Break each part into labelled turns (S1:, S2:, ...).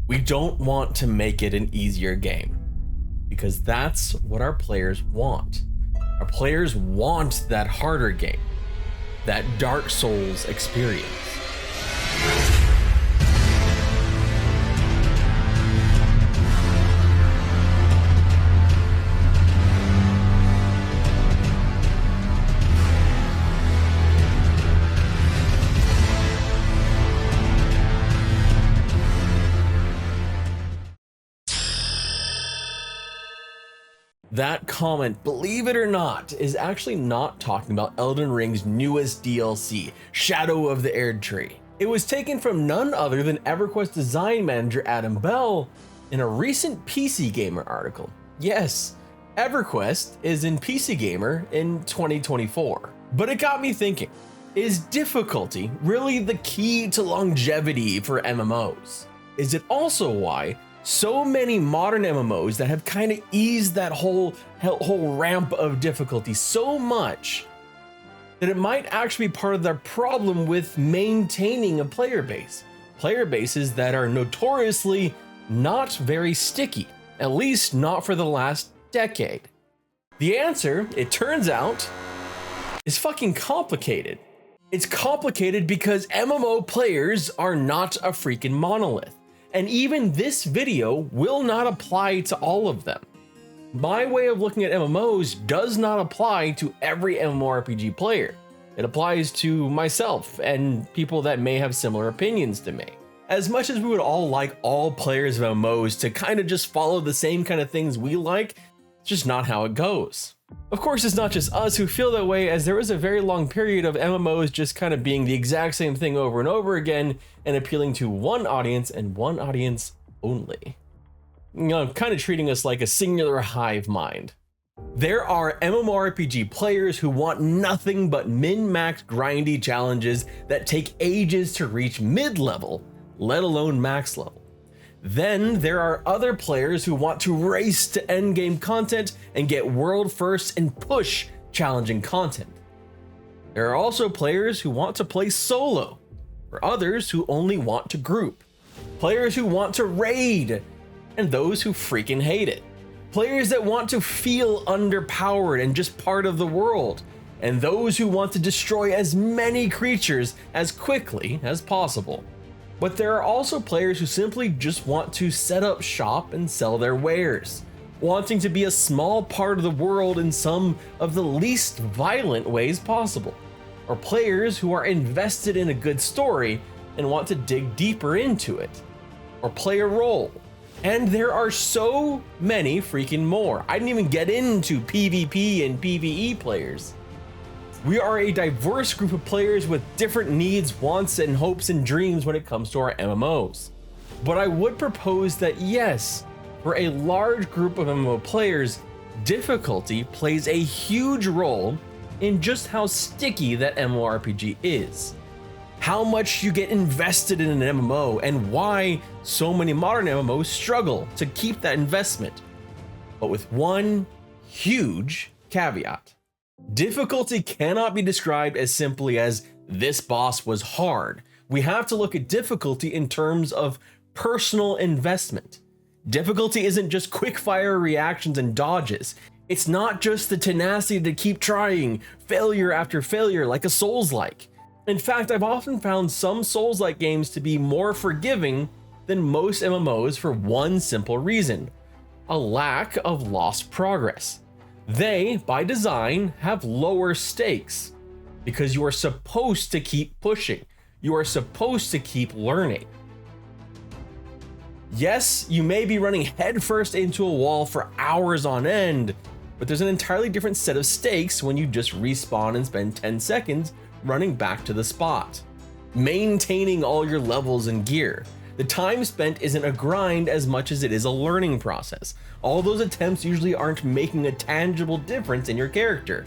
S1: We don't want to make it an easier game because that's what our players want. Our players want that harder game, that Dark Souls experience. That comment, believe it or not, is actually not talking about Elden Ring's newest DLC, Shadow of the Erdtree. It was taken from none other than EverQuest design manager Adam Bell in a recent PC Gamer article. Yes, EverQuest is in PC Gamer in 2024. But it got me thinking, is difficulty really the key to longevity for MMOs? Is it also why so many modern MMOs that have kind of eased that whole ramp of difficulty so much that it might actually be part of their problem with maintaining a player base? Player bases that are notoriously not very sticky, at least not for the last decade. The answer, it turns out, is fucking complicated. It's complicated because MMO players are not a freaking monolith. And even this video will not apply to all of them. My way of looking at MMOs does not apply to every MMORPG player. It applies to myself and people that may have similar opinions to me. As much as we would all like all players of MMOs to kind of just follow the same kind of things we like, it's just not how it goes. Of course, it's not just us who feel that way, as there was a very long period of MMOs just kind of being the exact same thing over and over again and appealing to one audience and one audience only. You know, kind of treating us like a singular hive mind. There are MMORPG players who want nothing but min-max grindy challenges that take ages to reach mid-level, let alone max level. Then there are other players who want to race to endgame content and get world first and push challenging content. There are also players who want to play solo, or others who only want to group. Players who want to raid, and those who freaking hate it. Players that want to feel underpowered and just part of the world, and those who want to destroy as many creatures as quickly as possible. But there are also players who simply just want to set up shop and sell their wares, wanting to be a small part of the world in some of the least violent ways possible. Or players who are invested in a good story and want to dig deeper into it, or play a role. And there are so many freaking more. I didn't even get into PvP and PvE players. We are a diverse group of players with different needs, wants, and hopes and dreams when it comes to our MMOs. But I would propose that yes, for a large group of MMO players, difficulty plays a huge role in just how sticky that MMORPG is. How much you get invested in an MMO and why so many modern MMOs struggle to keep that investment. But with one huge caveat. Difficulty cannot be described as simply as this boss was hard. We have to look at difficulty in terms of personal investment. Difficulty isn't just quick fire reactions and dodges. It's not just the tenacity to keep trying, failure after failure like a Souls-like. In fact, I've often found some Souls-like games to be more forgiving than most MMOs for one simple reason: a lack of lost progress. They, by design, have lower stakes because you are supposed to keep pushing. You are supposed to keep learning. Yes, you may be running headfirst into a wall for hours on end, but there's an entirely different set of stakes when you just respawn and spend 10 seconds running back to the spot, maintaining all your levels and gear. The time spent isn't a grind as much as it is a learning process. All those attempts usually aren't making a tangible difference in your character.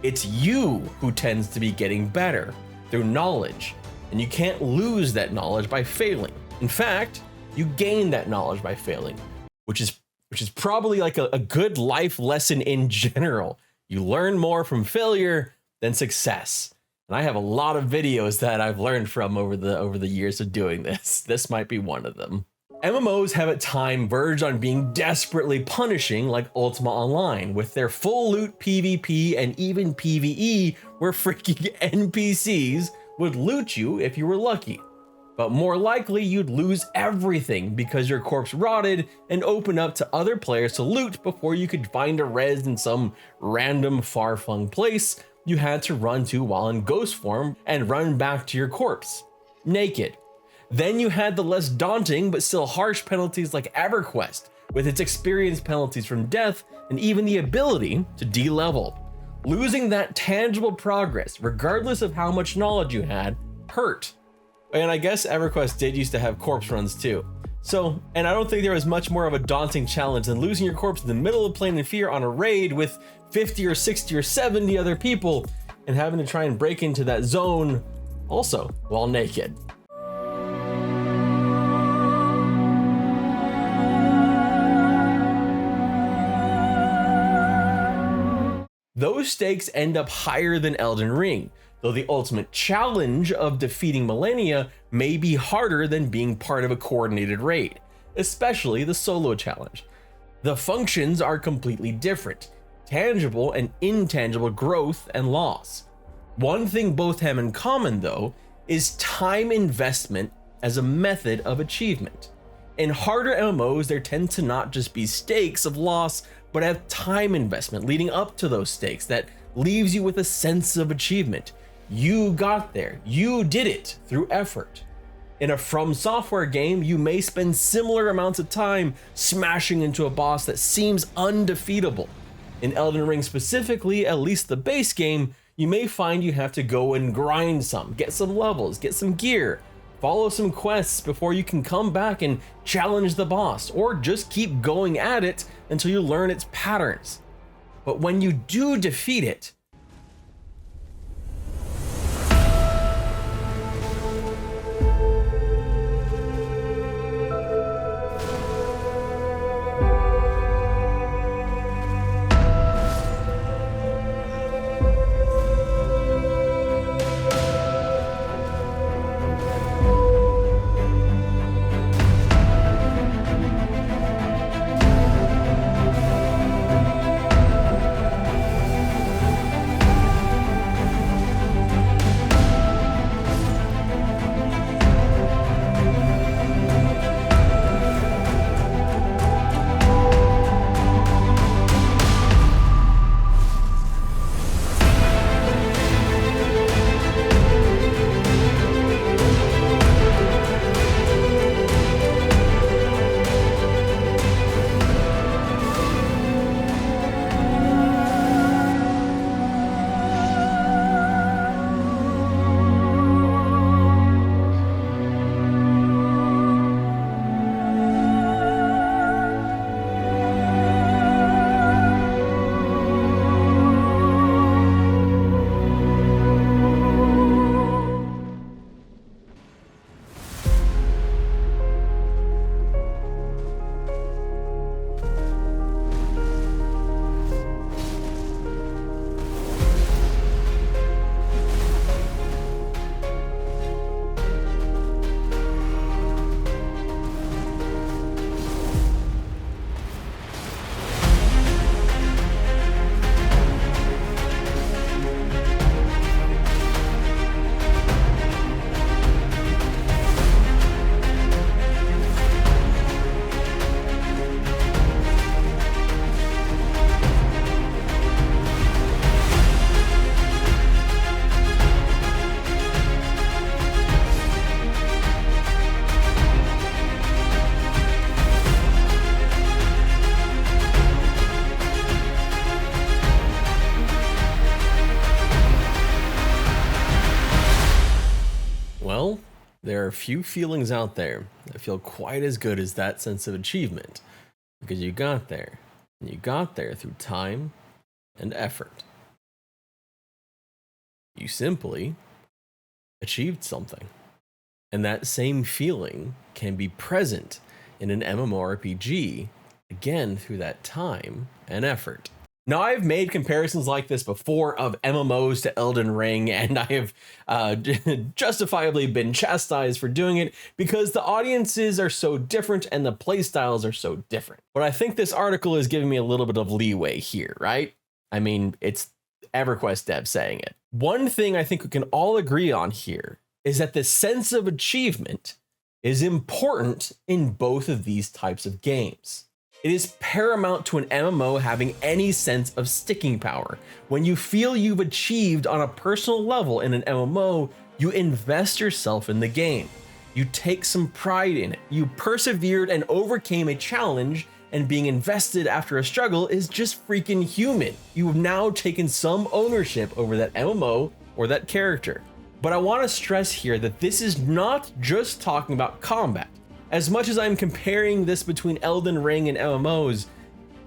S1: It's you who tends to be getting better through knowledge, and you can't lose that knowledge by failing. In fact, you gain that knowledge by failing, which is probably like a good life lesson in general. You learn more from failure than success. And I have a lot of videos that I've learned from over the years of doing this. This might be one of them. MMOs have at times verged on being desperately punishing like Ultima Online, with their full loot PvP and even PvE where freaking NPCs would loot you if you were lucky. But more likely you'd lose everything because your corpse rotted and opened up to other players to loot before you could find a res in some random far-flung place you had to run to while in ghost form and run back to your corpse, naked. Then you had the less daunting but still harsh penalties like EverQuest, with its experience penalties from death and even the ability to de-level. Losing that tangible progress, regardless of how much knowledge you had, hurt. And I guess EverQuest did used to have corpse runs too. So, and I don't think there was much more of a daunting challenge than losing your corpse in the middle of Plain and Fear on a raid with 50 or 60 or 70 other people and having to try and break into that zone also while naked. Those stakes end up higher than Elden Ring, though the ultimate challenge of defeating Millennia may be harder than being part of a coordinated raid, especially the solo challenge. The functions are completely different, tangible and intangible growth and loss. One thing both have in common though is time investment as a method of achievement. In harder MMOs, there tend to not just be stakes of loss, but have time investment leading up to those stakes that leaves you with a sense of achievement. You got there, you did it through effort. In a From Software game, you may spend similar amounts of time smashing into a boss that seems undefeatable. In Elden Ring specifically, at least the base game, you may find you have to go and grind some, get some levels, get some gear, follow some quests before you can come back and challenge the boss, or just keep going at it until you learn its patterns. But when you do defeat it, well, there are few feelings out there that feel quite as good as that sense of achievement, because you got there, and you got there through time and effort. You simply achieved something. And that same feeling can be present in an MMORPG, again through that time and effort. Now, I've made comparisons like this before of MMOs to Elden Ring, and I have justifiably been chastised for doing it because the audiences are so different and the playstyles are so different. But I think this article is giving me a little bit of leeway here, right? I mean, it's EverQuest dev saying it. One thing I think we can all agree on here is that the sense of achievement is important in both of these types of games. It is paramount to an MMO having any sense of sticking power. When you feel you've achieved on a personal level in an MMO, you invest yourself in the game. You take some pride in it. You persevered and overcame a challenge, and being invested after a struggle is just freaking human. You have now taken some ownership over that MMO or that character. But I want to stress here that this is not just talking about combat. As much as I'm comparing this between Elden Ring and MMOs,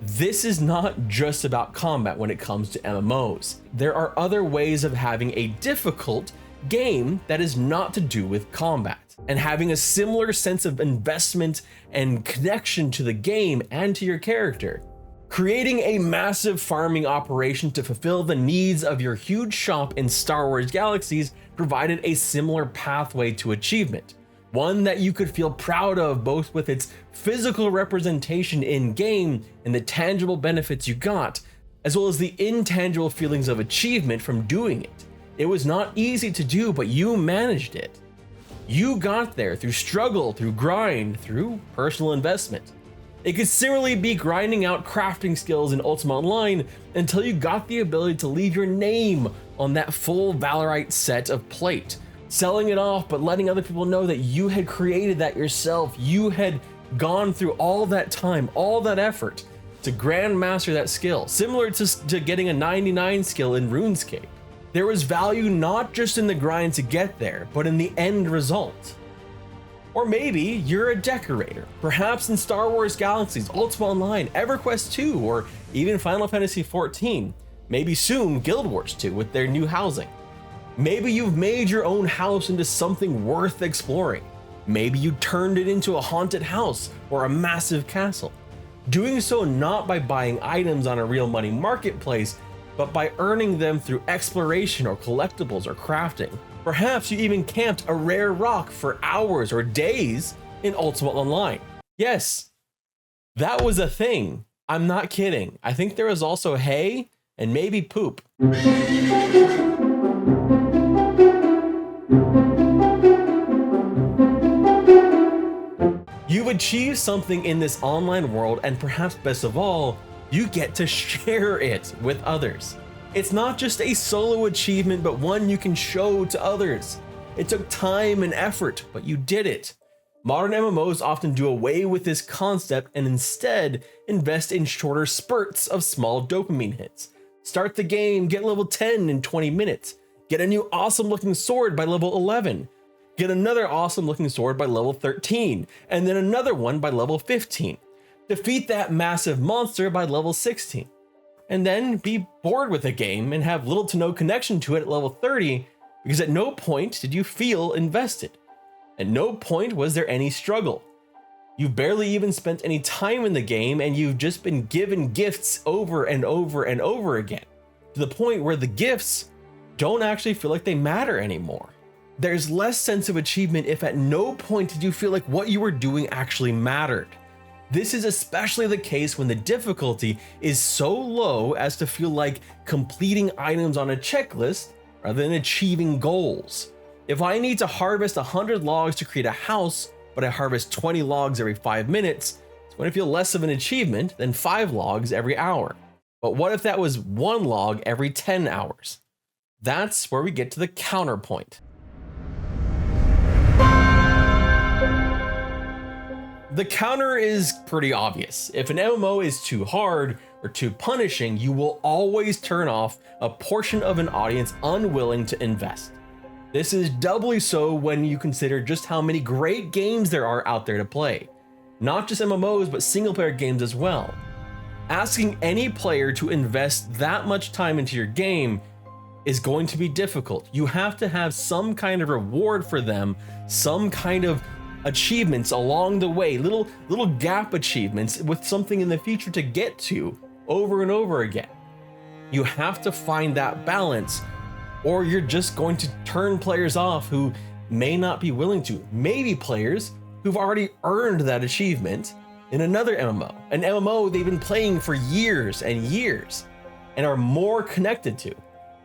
S1: this is not just about combat when it comes to MMOs. There are other ways of having a difficult game that is not to do with combat, and having a similar sense of investment and connection to the game and to your character. Creating a massive farming operation to fulfill the needs of your huge shop in Star Wars Galaxies provided a similar pathway to achievement. One that you could feel proud of, both with its physical representation in game and the tangible benefits you got, as well as the intangible feelings of achievement from doing it. It was not easy to do, but you managed it. You got there through struggle, through grind, through personal investment. It could similarly be grinding out crafting skills in Ultima Online until you got the ability to leave your name on that full Valorite set of plate. Selling it off, but letting other people know that you had created that yourself. You had gone through all that time, all that effort to grandmaster that skill, similar to getting a 99 skill in RuneScape. There was value not just in the grind to get there, but in the end result. Or maybe you're a decorator, perhaps in Star Wars Galaxies, Ultima Online, EverQuest 2, or even Final Fantasy 14. Maybe soon Guild Wars 2 with their new housing. Maybe you've made your own house into something worth exploring. Maybe you turned it into a haunted house or a massive castle. Doing so not by buying items on a real money marketplace, but by earning them through exploration or collectibles or crafting. Perhaps you even camped a rare rock for hours or days in Ultima Online. Yes, that was a thing. I'm not kidding. I think there was also hay and maybe poop. You've achieved something in this online world, and perhaps best of all, you get to share it with others. It's not just a solo achievement, but one you can show to others. It took time and effort, but you did it. Modern MMOs often do away with this concept and instead invest in shorter spurts of small dopamine hits. Start the game, get level 10 in 20 minutes. Get a new awesome looking sword by level 11. Get another awesome looking sword by level 13, and then another one by level 15. Defeat that massive monster by level 16. And then be bored with the game and have little to no connection to it at level 30, because at no point did you feel invested. At no point was there any struggle. You barely even spent any time in the game, and you've just been given gifts over and over and over again, to the point where the gifts don't actually feel like they matter anymore. There's less sense of achievement if at no point did you feel like what you were doing actually mattered. This is especially the case when the difficulty is so low as to feel like completing items on a checklist rather than achieving goals. If I need to harvest 100 logs to create a house, but I harvest 20 logs every 5 minutes, it's going to feel less of an achievement than 5 logs every hour. But what if that was 1 log every 10 hours? That's where we get to the counterpoint. The counter is pretty obvious. If an MMO is too hard or too punishing, you will always turn off a portion of an audience unwilling to invest. This is doubly so when you consider just how many great games there are out there to play. Not just MMOs, but single player games as well. Asking any player to invest that much time into your game is going to be difficult. You have to have some kind of reward for them, some kind of achievements along the way, little gap achievements with something in the future to get to over and over again. You have to find that balance, or you're just going to turn players off who may not be willing to. Maybe players who've already earned that achievement in another MMO, an MMO they've been playing for years and years and are more connected to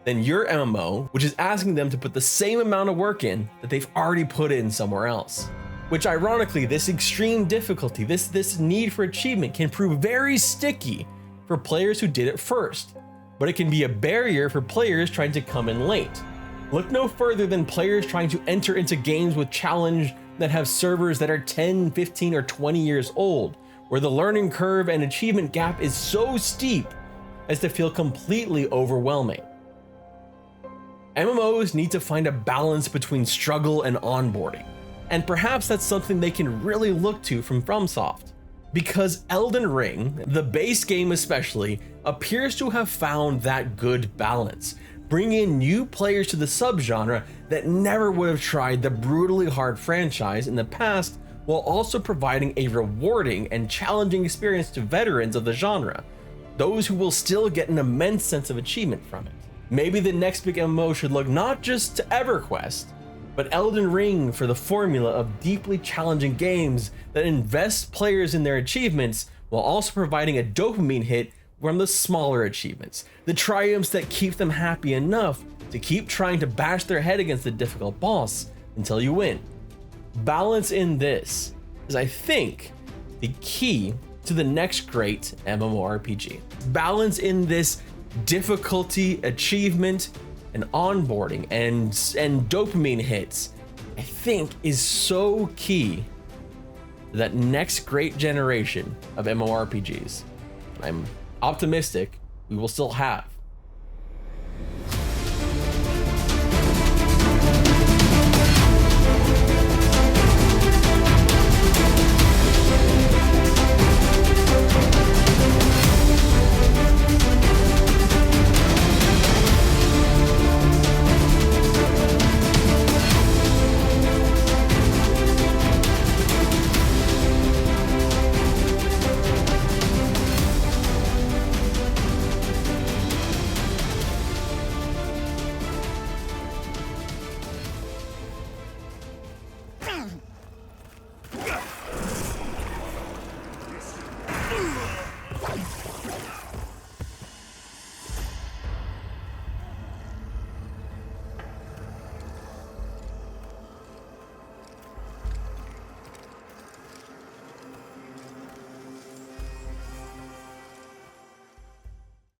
S1: than your MMO, which is asking them to put the same amount of work in that they've already put in somewhere else. Which ironically, this extreme difficulty, this need for achievement can prove very sticky for players who did it first, but it can be a barrier for players trying to come in late. Look no further than players trying to enter into games with challenge that have servers that are 10, 15, or 20 years old, where the learning curve and achievement gap is so steep as to feel completely overwhelming. MMOs need to find a balance between struggle and onboarding, and perhaps that's something they can really look to from FromSoft. Because Elden Ring, the base game especially, appears to have found that good balance, bringing in new players to the subgenre that never would have tried the brutally hard franchise in the past, while also providing a rewarding and challenging experience to veterans of the genre, those who will still get an immense sense of achievement from it. Maybe the next big MMO should look not just to EverQuest, but Elden Ring for the formula of deeply challenging games that invest players in their achievements while also providing a dopamine hit from the smaller achievements, the triumphs that keep them happy enough to keep trying to bash their head against the difficult boss until you win. Balance in this is, I think, the key to the next great MMORPG. Balance in this difficulty, achievement, and onboarding and dopamine hits, I think, is so key to that next great generation of MMORPGs. I'm optimistic we will still have